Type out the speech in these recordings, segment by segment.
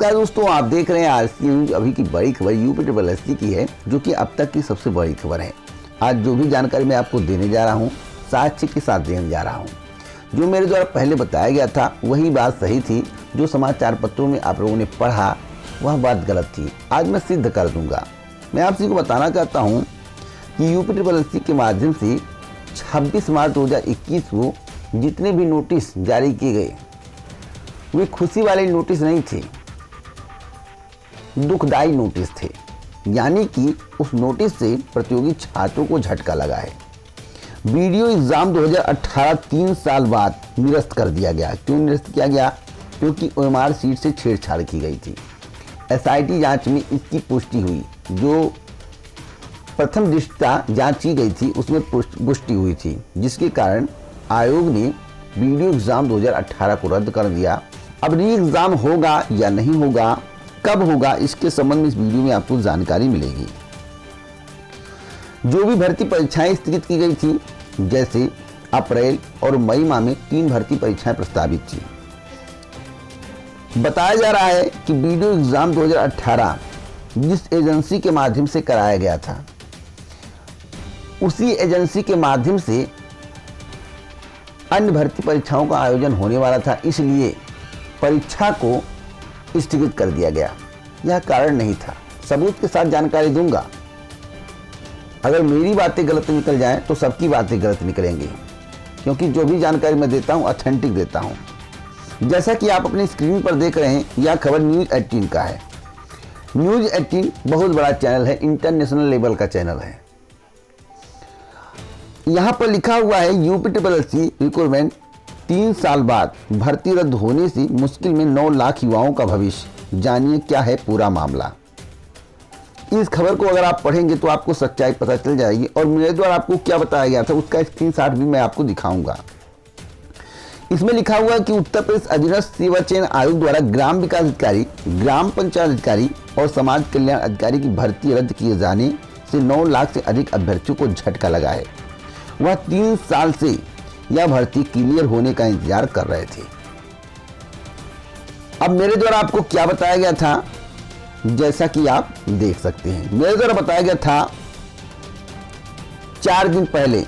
नमस्कार दोस्तों, आप देख रहे हैं आज की न्यूज। अभी की बड़ी खबर यूपी की है, जो कि अब तक की सबसे बड़ी खबर है। आज जो भी जानकारी मैं आपको देने जा रहा हूं, साक्ष्य के साथ देने जा रहा हूं। जो मेरे द्वारा पहले बताया गया था वही बात सही थी, जो समाचार पत्रों में आप लोगों ने पढ़ा वह बात गलत थी। आज मैं सिद्ध कर दूंगा। मैं आप सभी को बताना चाहता हूँ कि यूपी के माध्यम से 26 मार्च 2021 को जितने भी नोटिस जारी किए गए वे खुशी वाले नोटिस नहीं थे, दुखदायी नोटिस थे। यानी कि उस नोटिस से प्रतियोगी छात्रों को झटका लगा है। वीडियो एग्जाम 2018 3 साल बाद निरस्त कर दिया गया। क्यों निरस्त किया गया? क्योंकि OMR सीट से छेड़छाड़ की गई थी। SIT जांच में इसकी पुष्टि हुई। जो प्रथम दृष्टया जांच की गई थी उसमें पुष्टि हुई थी, जिसके कारण आयोग ने वीडियो एग्जाम 2018 को रद्द कर दिया। अब री एग्जाम होगा या नहीं होगा, कब होगा, इसके संबंध में इस वीडियो में आपको जानकारी मिलेगी। जो भी भर्ती परीक्षाएं स्थगित की गई थी, जैसे अप्रैल और मई माह में 3 भर्ती परीक्षाएं प्रस्तावित थी। बताया जा रहा है कि वीडियो एग्जाम 2018 जिस एजेंसी के माध्यम से कराया गया था, उसी एजेंसी के माध्यम से अन्य भर्ती परीक्षाओं का आयोजन होने वाला था, इसलिए परीक्षा को स्थगित कर दिया गया। यह कारण नहीं था। सबूत के साथ जानकारी दूंगा। अगर मेरी बातें गलत निकल जाएं तो सबकी बातें गलत निकलेंगी, क्योंकि जो भी जानकारी मैं देता हूं ऑथेंटिक देता हूं। जैसा कि आप अपनी स्क्रीन पर देख रहे हैं, यह खबर न्यूज़ 18 का है। न्यूज़ 18 बहुत बड़ा चैनल है, इंटरनेशनल लेवल का चैनल है। यहाँ पर लिखा हुआ है यूपी रिक्रूटमेंट 3 साल बाद भर्ती रद्द होने से मुश्किल में 9 लाख युवाओं का भविष्य। जानिए क्या है पूरा मामला। इस खबर को अगर आप पढ़ेंगे तो आपको सच्चाई पता चल जाएगी, और मेरे द्वारा आपको क्या बताया गया था उसका स्क्रीनशॉट भी मैं आपको दिखाऊंगा। इसमें लिखा हुआ है कि उत्तर प्रदेश अधीनस्थ सेवा चयन आयोग द्वारा ग्राम विकास अधिकारी, ग्राम पंचायत अधिकारी और समाज कल्याण अधिकारी की भर्ती रद्द किए जाने से 9 लाख से अधिक अभ्यर्थियों को झटका लगा है। वह 3 साल से यह भर्ती क्लियर होने का इंतजार कर रहे थे। अब मेरे द्वारा आपको क्या बताया गया था, जैसा कि आप देख सकते हैं। मेरे द्वारा बताया गया था 4 दिन पहले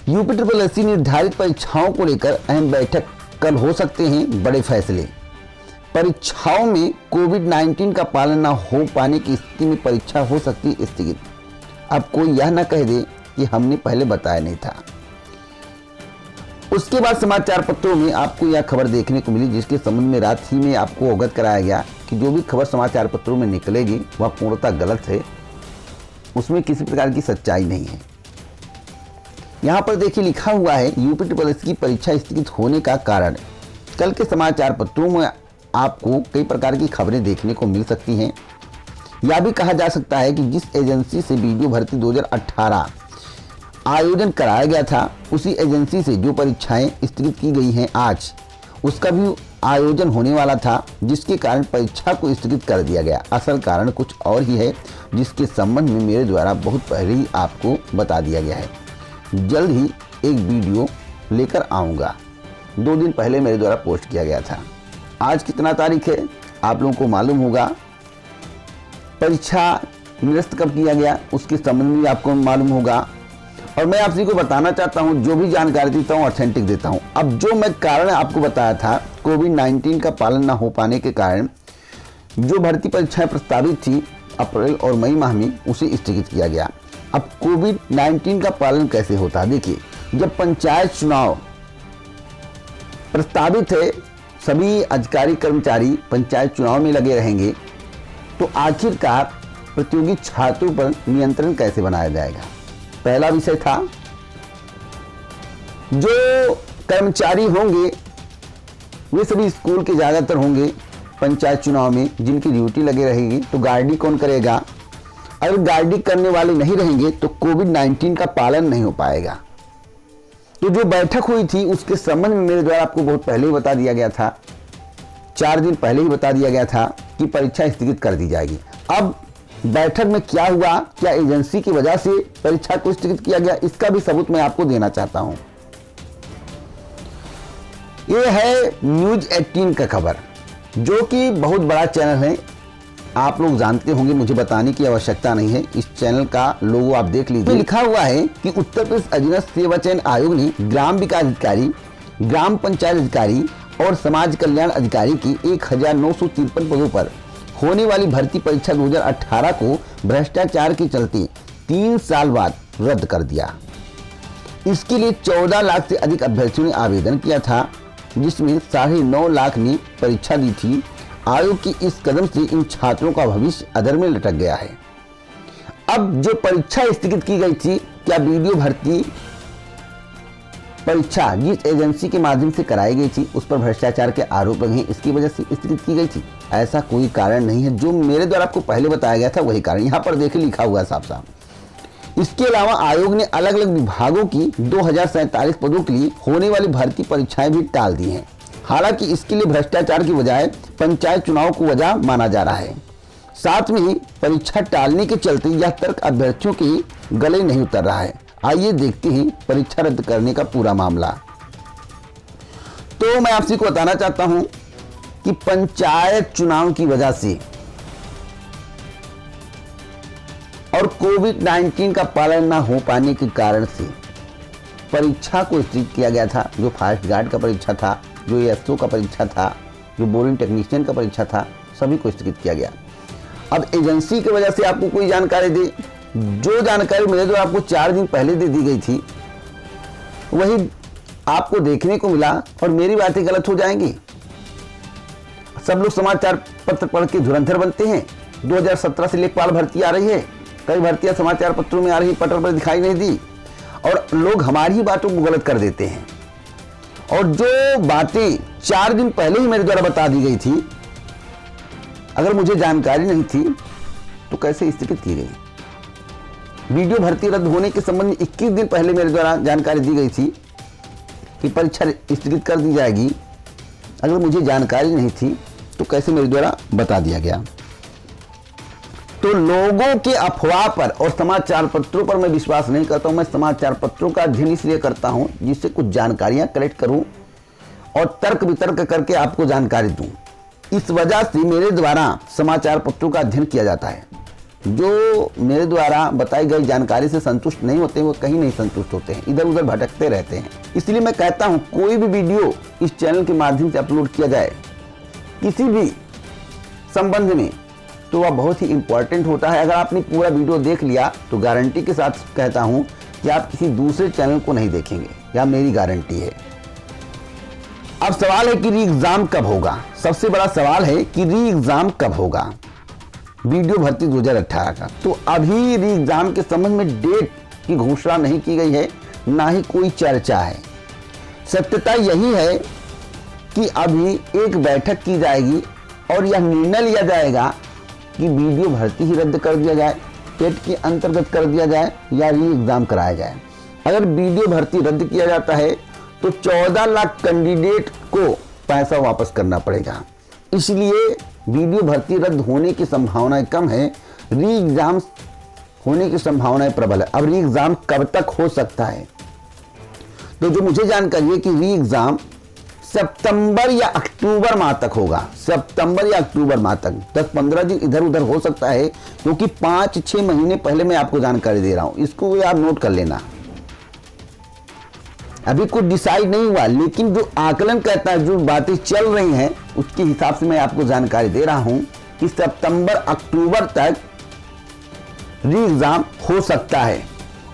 यूपी निर्धारित परीक्षाओं को लेकर अहम बैठक, कल हो सकते हैं बड़े फैसले। परीक्षाओं में कोविड-19 का पालन न हो पाने की स्थिति में परीक्षा हो सकती है स्थगित। अब कोई यह न कह दे कि हमने पहले बताया नहीं था। उसके बाद समाचार पत्रों में आपको यह खबर देखने को मिली, जिसके संबंध में रात ही में आपको अवगत कराया गया कि जो भी खबर समाचार पत्रों में निकलेगी वह पूर्णतः गलत है, उसमें किसी प्रकार की सच्चाई नहीं है। यहाँ पर देखिए लिखा हुआ है यूपी की परीक्षा स्थगित होने का कारण। कल के समाचार पत्रों में आपको कई प्रकार की खबरें देखने को मिल सकती हैं। यह भी कहा जा सकता है कि जिस एजेंसी से वीडियो भर्ती 2018 आयोजन कराया गया था, उसी एजेंसी से जो परीक्षाएं स्थगित की गई हैं आज, उसका भी आयोजन होने वाला था, जिसके कारण परीक्षा को स्थगित कर दिया गया। असल कारण कुछ और ही है, जिसके संबंध में मेरे द्वारा बहुत पहले ही आपको बता दिया गया है। जल्द ही एक वीडियो लेकर आऊँगा। 2 दिन पहले मेरे द्वारा पोस्ट किया गया था। आज कितना तारीख है आप लोगों को मालूम होगा। परीक्षा निरस्त कब किया गया उसके संबंध में आपको मालूम होगा। और मैं आप सभी को बताना चाहता हूं, जो भी जानकारी देता हूं ऑथेंटिक देता हूं। अब जो मैं कारण आपको बताया था, कोविड-19 का पालन न हो पाने के कारण जो भर्ती परीक्षाएं प्रस्तावित थी अप्रैल और मई माह में, उसे स्थगित किया गया। अब कोविड-19 का पालन कैसे होता है? देखिए, जब पंचायत चुनाव प्रस्तावित है, सभी अधिकारी कर्मचारी पंचायत चुनाव में लगे रहेंगे, तो आखिरकार प्रतियोगी छात्रों पर नियंत्रण कैसे बनाया जाएगा? पहला विषय था, जो कर्मचारी होंगे वे सभी स्कूल के ज़्यादातर होंगे पंचायत चुनाव में, जिनकी ड्यूटी लगे रहेगी, तो गार्डी कौन करेगा? अगर गार्डी करने वाले नहीं रहेंगे तो कोविड-19 का पालन नहीं हो पाएगा। तो जो बैठक हुई थी उसके संबंध में मेरे द्वारा आपको बहुत पहले ही बता दिया गया था, 4 दिन पहले ही बता दिया गया था कि परीक्षा स्थगित कर दी जाएगी। अब बैठक में क्या हुआ, क्या एजेंसी की वजह से परीक्षा को स्थगित किया गया, इसका भी सबूत मैं आपको देना चाहता हूं। ये है न्यूज़ 18 का खबर। जो कि बहुत बड़ा चैनल है, आप लोग जानते होंगे, मुझे बताने की आवश्यकता नहीं है। इस चैनल का लोगो आप देख लीजिए। लिखा हुआ है कि उत्तर प्रदेश अधीनस्थ सेवा चयन आयोग ने ग्राम विकास अधिकारी, ग्राम पंचायत अधिकारी और समाज कल्याण अधिकारी की 1953 पदों पर होने वाली भर्ती परीक्षा 2018 को भ्रष्टाचार के चलते 3 साल बाद रद्द कर दिया। इसके लिए 14 लाख से अधिक अभ्यर्थियों ने आवेदन किया था, जिसमें 9.5 लाख ने परीक्षा दी थी। आयोग की इस कदम से इन छात्रों का भविष्य अधर में लटक गया है। अब जो परीक्षा स्थगित की गई थी, क्या वीडियो भर्ती परीक्षा जिस एजेंसी के माध्यम से कराई गई थी उस पर भ्रष्टाचार के आरोप लगे हैं, इसकी वजह से स्थगित की गई थी? ऐसा कोई कारण नहीं है। जो मेरे द्वारा आपको पहले बताया गया था वही कारण यहाँ पर देखिए लिखा हुआ है साफ साफ। इसके अलावा आयोग ने अलग अलग विभागों की 2047 पदों के लिए होने वाली भर्ती परीक्षाएं भी टाल दी हैं। हालांकि इसके लिए भ्रष्टाचार की बजाय पंचायत चुनाव को वजह माना जा रहा है। साथ में ही परीक्षा टालने के चलते यह तर्क अभ्यर्थियों के गले नहीं उतर रहा है। आइए देखते हैं परीक्षा रद्द करने का पूरा मामला। तो मैं आपसे को बताना चाहता हूं कि पंचायत चुनाव की वजह से और कोविड-19 का पालन न हो पाने के कारण से परीक्षा को स्थगित किया गया था। जो फास्ट गार्ड का परीक्षा था, जो एएसओ का परीक्षा था, जो बोरिंग टेक्नीशियन का परीक्षा था, सभी को स्थगित किया गया। अब एजेंसी की वजह से आपको कोई जानकारी दे, जो जानकारी मेरे द्वारा आपको 4 दिन पहले दे दी गई थी वही आपको देखने को मिला और मेरी बातें गलत हो जाएंगी। सब लोग समाचार पत्र पढ़ के धुरंधर बनते हैं। 2017 से लेखपाल भर्ती आ रही है, कई भर्तियां समाचार पत्रों में आ रही, पटल पर दिखाई नहीं दी और लोग हमारी ही बातों को गलत कर देते हैं। और जो बातें 4 दिन पहले ही मेरे द्वारा बता दी गई थी, अगर मुझे जानकारी नहीं थी तो कैसे स्थगित की गई? वीडियो भर्ती रद्द होने के संबंध में 21 दिन पहले मेरे द्वारा जानकारी दी गई थी कि परीक्षा स्थगित कर दी जाएगी। अगर मुझे जानकारी नहीं थी तो कैसे मेरे द्वारा बता दिया गया? तो लोगों के अफवाह पर और समाचार पत्रों पर मैं विश्वास नहीं करता हूं। मैं समाचार पत्रों का अध्ययन इसलिए करता हूं जिससे कुछ जानकारियां कलेक्ट करूं और तर्क वितर्क करके आपको जानकारी दूं। इस वजह से मेरे द्वारा समाचार पत्रों का अध्ययन किया जाता है। जो मेरे द्वारा बताई गई जानकारी से संतुष्ट नहीं होते वो कहीं नहीं संतुष्ट होते हैं, इधर उधर भटकते रहते हैं। इसलिए मैं कहता हूं कोई भी वीडियो इस चैनल के माध्यम से अपलोड किया जाए किसी भी संबंध में तो वह बहुत ही इंपॉर्टेंट होता है। अगर आपने पूरा वीडियो देख लिया तो गारंटी के साथ कहता हूं कि आप किसी दूसरे चैनल को नहीं देखेंगे, यह मेरी गारंटी है। अब सवाल है कि री एग्जाम कब होगा? सबसे बड़ा सवाल है कि री एग्जाम कब होगा वीडियो भर्ती 2018 का। तो अभी री एग्जाम के संबंध में डेट की घोषणा नहीं की गई है, ना ही कोई चर्चा है। सत्यता यही है कि अभी एक बैठक की जाएगी और यह निर्णय लिया जाएगा कि वीडियो भर्ती ही रद्द कर दिया जाए, टेट के अंतर्गत कर दिया जाए या री एग्जाम कराया जाए। अगर वीडियो भर्ती रद्द किया जाता है तो 14 लाख कैंडिडेट को पैसा वापस करना पड़ेगा। इसलिए वीडियो भर्ती रद्द होने की संभावनाएं कम है, री एग्जाम होने की संभावनाएं प्रबल है। अब री एग्जाम कब तक हो सकता है? तो जो मुझे जानकारी है कि री एग्जाम सितंबर या अक्टूबर माह तक होगा। सितंबर या अक्टूबर माह तक 10-15 दिन इधर उधर हो सकता है, क्योंकि 5-6 महीने पहले मैं आपको जानकारी दे रहा हूं। इसको भी आप नोट कर लेना। अभी कुछ डिसाइड नहीं हुआ, लेकिन जो आकलन कहता है, जो बातें चल रही हैं उसके हिसाब से मैं आपको जानकारी दे रहा हूं कि सितंबर अक्टूबर तक री एग्जाम हो सकता है।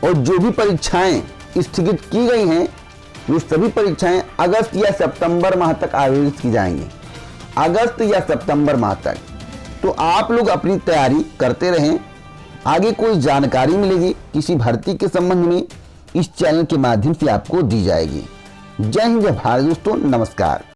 और जो भी परीक्षाएं स्थगित की गई हैं वो सभी परीक्षाएं अगस्त या सितंबर माह तक आयोजित की जाएंगी, अगस्त या सितंबर माह तक। तो आप लोग अपनी तैयारी करते रहें। आगे कोई जानकारी मिलेगी किसी भर्ती के संबंध में इस चैनल के माध्यम से आपको दी जाएगी। जय हिंद, जय भारत दोस्तों, नमस्कार।